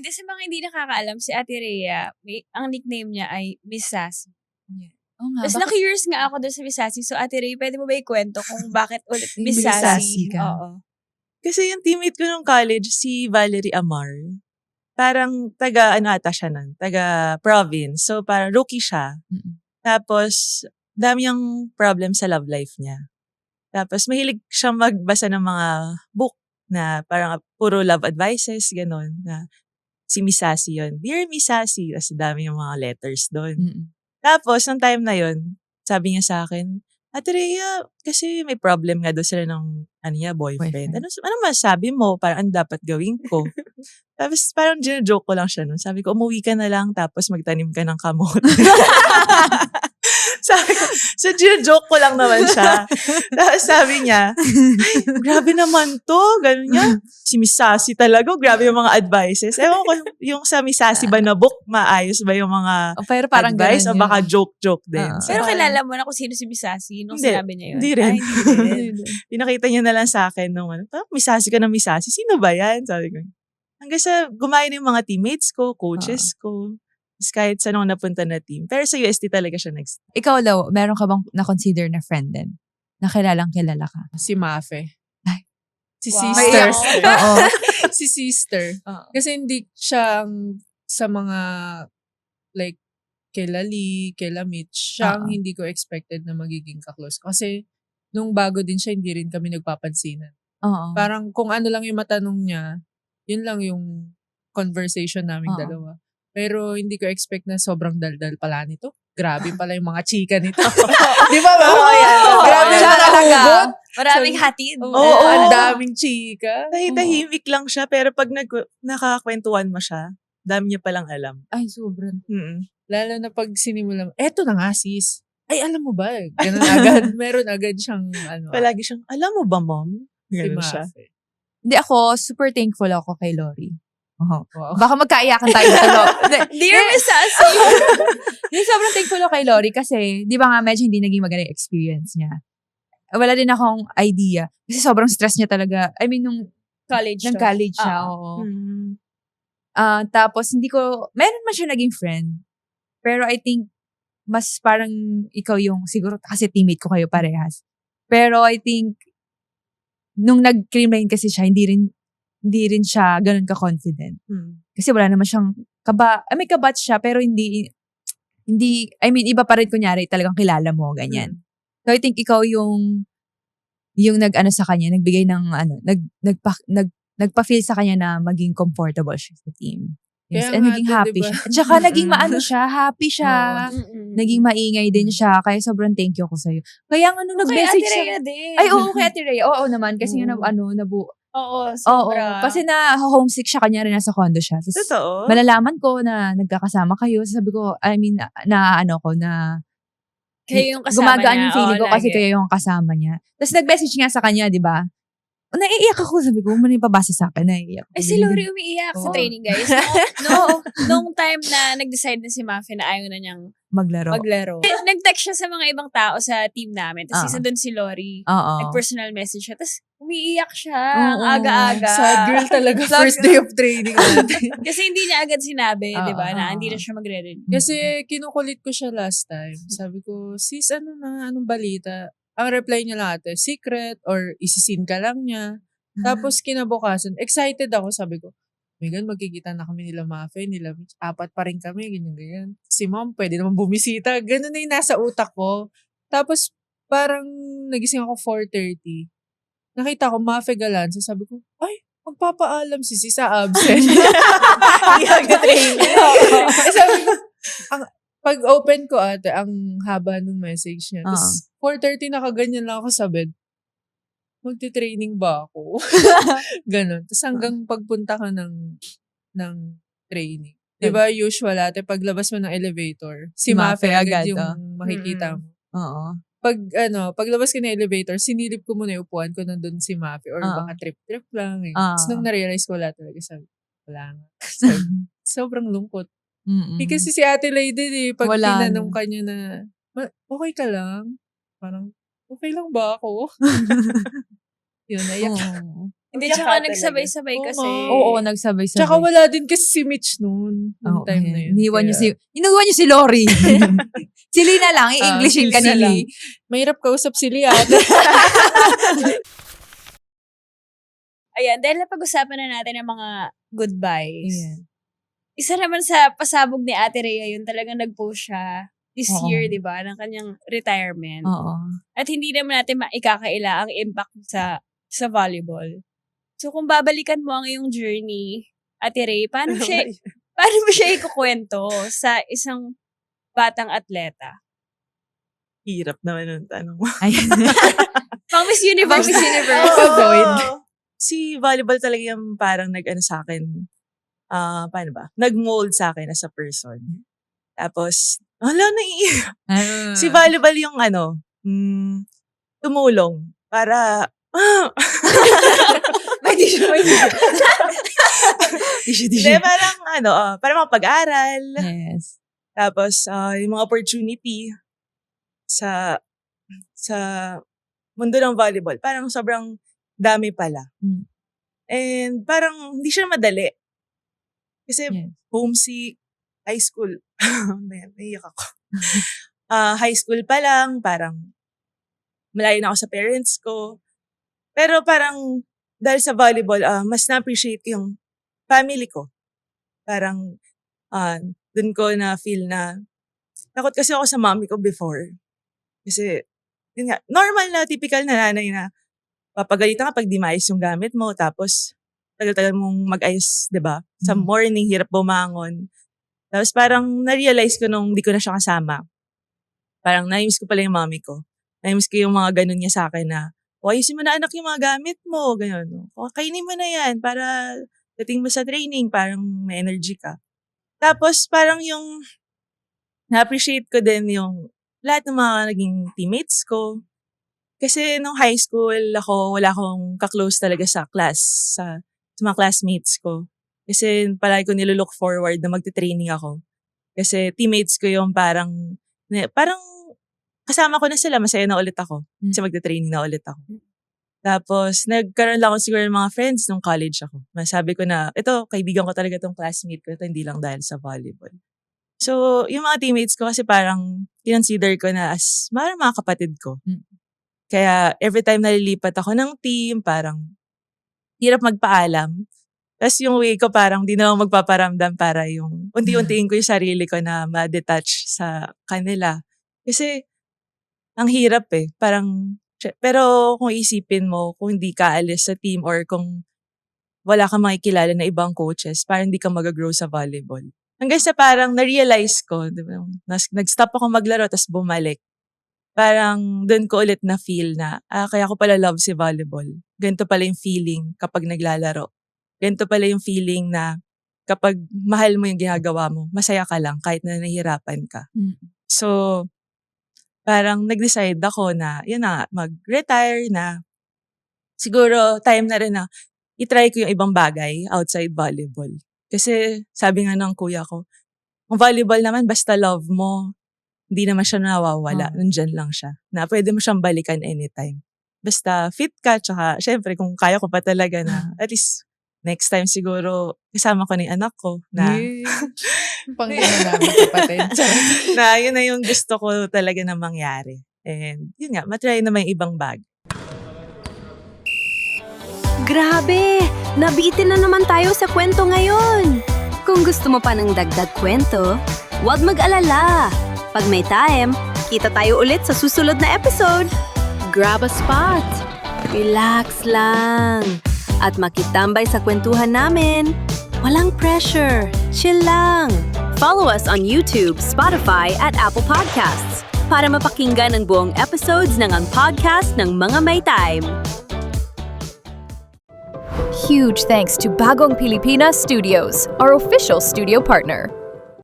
Hindi, sa mga hindi nakakaalam, si Ate Rhea, ang nickname niya ay Miss Sassy. Yeah. Oo nga, Tapos na-curious nga ako doon sa Miss Sassy. So, Ate Rhea, pwede mo ba ikwento kung bakit ulit Miss Miss Sassy? Sassy ka. Oo. Kasi yung teammate ko nung college, si Valerie Amar, parang ata siya nun, taga-province. So, parang rookie siya. Mm-mm. Tapos, dami yung problem sa love life niya. Tapos, mahilig siyang magbasa ng mga book na parang puro love advices, gano'n. Na si Miss Sassy yun. Dear Miss Sassy. Tapos, dami yung mga letters doon. Mm-mm. Tapos, nung time na yun, sabi niya sa akin, Ate Rhea, kasi may problem nga doon sila ng boyfriend. Ano masabi mo? Parang ano dapat gawin ko? Tapos parang joke ko lang siya nun. Sabi ko, umuwi ka na lang tapos magtanim ka ng kamote. Sabi ko, so joke ko lang naman siya. Tapos sabi niya, ay, grabe naman to. Ganun niya. Si Miss Sassy talaga. Grabe yung mga advices. Ewan ko, yung sa Miss Sassy ba na book, maayos ba yung mga Pero parang advice o ganun baka joke din. Oo. So, Pero parang- kilala mo na kung sino si Miss Sassy nung Hindi. sinabi niya yun? Hindi rin. Ay, hindi rin. Pinakita niya na lang sa akin nung Miss Sassy ka na Miss Sassy. Sino ba yan? Sabi ko. Hanggang sa gumaya na yung mga teammates ko, coaches ko. Tapos kahit saan ako napunta na team. Pero sa UST talaga siya next. Ikaw, Lau, meron ka bang na-consider na friend din? Na kilalang kilala ka? Si Mafe. Ay. Si Wow. Sister. Oo. Si Sister. Oo. Kasi hindi siya sa mga like kila Lee, kila Mitch, siya ang hindi ko expected na magiging kaklose. Kasi nung bago din siya, hindi rin kami nagpapansinan. Oo. Parang kung ano lang yung matanong niya, yun lang yung conversation namin Oo. dalawa. Pero hindi ko expect na sobrang daldal pala nito. Grabe pala yung mga chika nito. Di ba ba? Oo, yan. Grabe Oo, siya yan. nakahugot. Maraming hatid. Oo. Ang daming chika. Tahimik lang siya, pero pag nakakwentuhan mo siya, dami niya palang alam. Ay, sobrang. Mm-mm. Lalo na pag sinimula mo, eto na nga sis. Ay, alam mo ba? Ganun agad. Meron agad siyang Palagi siyang, alam mo ba, mom? si Ganun siya. Mafe. Hindi, ako, super thankful ako kay Lori. Wow. Baka magkaiyakan tayo sa Dear Miss Sassy. Hindi, sobrang thankful ako kay Lori kasi, di ba nga, medyo hindi naging maganda yung experience niya. Wala din akong idea. Kasi sobrang stress niya talaga. I mean, nung College. college siya, Oo. oo. Mm. Tapos, meron man siya naging friend. Pero I think, mas parang ikaw yung, siguro kasi teammate ko kayo parehas. Pero I think, nung nag-crime kasi siya, hindi rin siya ganun ka-confident. Kasi wala naman siyang may kabat siya, pero hindi, I mean, iba pa rin kunyari talagang kilala mo, ganyan. So, I think ikaw yung nag-ano sa kanya, nagbigay ng, nagpa-feel sa kanya na maging comfortable siya sa team. Yes, Kaya and nga naging to, happy diba? siya. At saka naging happy siya. Naging maingay din siya. Kaya sobrang thank you ko sa'yo. Kaya nga nung Kay nag-message Ate siya. Rhea din. Ay, oo, kay Ate Rhea. Oo naman. Kasi nga Oo, Oo, sobra. kasi homesick siya kanya rin nasa condo siya. Tapos, Totoo? malalaman ko na nagkakasama kayo. Sabi ko, I mean, na Kayo yung kasama gumagaan niya. yung feeling Oo, ko kasi lagi. kayo yung kasama niya. Tapos nag-message nga sa kanya, di ba? Naiiyak ako. Sabi ko, muna yung pabasa sa akin. Naiiyak. Ay, si Lori umiiyak sa Oo. training, guys. Nung time na nag-decide na si Mafe na ayaw na niyang Maglaro. Nag-text siya sa mga ibang tao sa team namin. Tapos isa doon si Lori. Oo. Nag-personal message siya. Tapos umiiyak siya. Oo. Ang aga-aga. Sad girl talaga. First day of training natin. Kasi hindi niya agad sinabi, di ba, na Oo. hindi na siya magre-ready. Kasi kinukulit ko siya last time. Sabi ko, sis, anong balita? Ang reply niya lang ate, secret or isisin ka lang niya. Tapos kinabukasan, excited ako. Sabi ko, Megan, magkikita na kami nila Mafe, nila Mitch. 4 pa rin kami, ganyan. Si mom, pwede naman bumisita. Ganun na yung nasa utak ko. Tapos, parang nagising ako 4:30. Nakita ko Mafe Galanza. Sabi ko, ay, magpapaalam si sa absent. Hindi mag-training. Sabi ko, pag open ko ate, ang haba ng message niya. Tapos, 4:30 nakaganyan lang ako sa bed. Magti-training ba ako? Ganon. Tapos hanggang pagpunta ka ng training. Di ba usual ate, paglabas mo ng elevator, si Mafe agad yung makikita mo. Oo. Paglabas ko ng elevator, sinilip ko muna yung upuan ko nandun si Mafe or baka trip-trip lang. Tapos nung na-realize ko wala talaga, sabi, wala nga. Sobrang lungkot. Kasi si Ate Lady, pag tinanong ka niya na, okay ka lang? Parang, okay lang ba ako? Yun, naiyak. Hindi, Yaka tsaka talaga. nagsabay-sabay Oo kasi. nga. Oo, nagsabay-sabay. Tsaka wala din kasi si Mitch noon. Noong Oo, time ayan. na yun. Iniwan niyo Kaya, Iniwan niyo si Lori. Si Lina lang, i-Englishin ka si ni Lina Lee. mahirap kausap si Lian. Ayan, dahil napag-usapan na natin ang mga goodbyes. Ayan. Isa naman sa pasabog ni Ate Rhea, yun talagang nag-post siya this Oo. year, di ba, ng kanyang retirement. Oo. At hindi naman natin maikakaila ang impact sa volleyball. So, kung babalikan mo ang iyong journey, Ate Rhea, paano mo siya ikukwento sa isang batang atleta? Hirap naman yung tanong mo. Ayan. Pang Miss Universe. Pang Miss Universe. Oo. Avoid. Si volleyball talaga yung parang nag-ano sa akin, paano ba? Nag-mold sa akin as a person. Tapos, naiiyak. Si volleyball yung tumulong para, May tissue. hindi, parang para makapag-aral. Yes. Tapos, yung mga opportunity sa mundo ng volleyball, parang sobrang dami pala. Hmm. And parang hindi siya madali. Kasi Yes. homesick, high school. Naiyak ako. High school pa lang, parang malayo na ako sa parents ko. Pero parang dahil sa volleyball, mas na-appreciate yung family ko. Parang dun ko na-feel na takot kasi ako sa mommy ko before. Kasi, yun nga, normal na, typical na nanay na papagalitan ka pag di maayos yung gamit mo, tapos tagal-tagal mong mag-ayos, diba? Sa morning, hirap bumangon. Tapos parang na-realize ko nung di ko na siya kasama. Parang na-miss ko pala yung mommy ko. Na-miss ko yung mga ganun niya sa akin na, ayusin mo na anak yung mga gamit mo, ganun. Kainin mo na yan para dating mo sa training, parang may energy ka. Tapos parang yung na-appreciate ko din yung lahat ng mga naging teammates ko. Kasi nung high school wala akong ka-close talaga sa class, sa mga classmates ko. Kasi palagi ko nilolook forward na magte-training ako. Kasi teammates ko yung parang kasama ko na sila, masaya na ulit ako. Kasi magte-training na ulit ako. Tapos, nagkaroon lang ako siguro ng mga friends nung college ako. Masabi ko na, ito, kaibigan ko talaga itong classmate ko. Ito, hindi lang dahil sa volleyball. So, yung mga teammates ko kasi parang kinonsider ko na as mga kapatid ko. Kaya every time nalilipat ako ng team, parang hirap magpaalam. Tapos yung way ko parang di na ako magpaparamdam para yung unti-untiin ko yung sarili ko na ma-detach sa kanila. Kasi ang hirap parang, pero kung isipin mo, kung hindi ka alis sa team or kung wala kang makikilala na ibang coaches, parang hindi ka mag-grow sa volleyball. Hanggang sa parang na-realize ko, diba, nag-stop ako maglaro tapos bumalik. Parang doon ko ulit na feel na, kaya ko pala love si volleyball. Ganito pala yung feeling kapag naglalaro. Ganito pala yung feeling na kapag mahal mo yung ginagawa mo, masaya ka lang kahit na nahihirapan ka. So, parang nag-decide ako na, yun na, mag-retire na. Siguro, time na rin na itry ko yung ibang bagay outside volleyball. Kasi sabi nga ng kuya ko, ang volleyball naman, basta love mo, hindi naman siya nawawala. Nandyan lang siya. Na pwede mo siyang balikan anytime. Basta fit ka, tsaka syempre kung kaya ko pa talaga na at least next time siguro kasama ko na yung anak ko na Panginoon namin kapatid. na yun na yung gusto ko talaga na mangyari. And yun nga, matry naman yung ibang bag. Grabe! Nabitin na naman tayo sa kwento ngayon! Kung gusto mo pa ng dagdag kwento, huwag mag-alala! Pag may time, kita tayo ulit sa susunod na episode. Grab a spot. Relax lang. At makitambay sa kwentuhan namin. Walang pressure. Chill lang. Follow us on YouTube, Spotify, at Apple Podcasts para mapakinggan ang buong episodes ng Ang Podcast ng Mga May Time. Huge thanks to Bagong Pilipinas Studios, our official studio partner.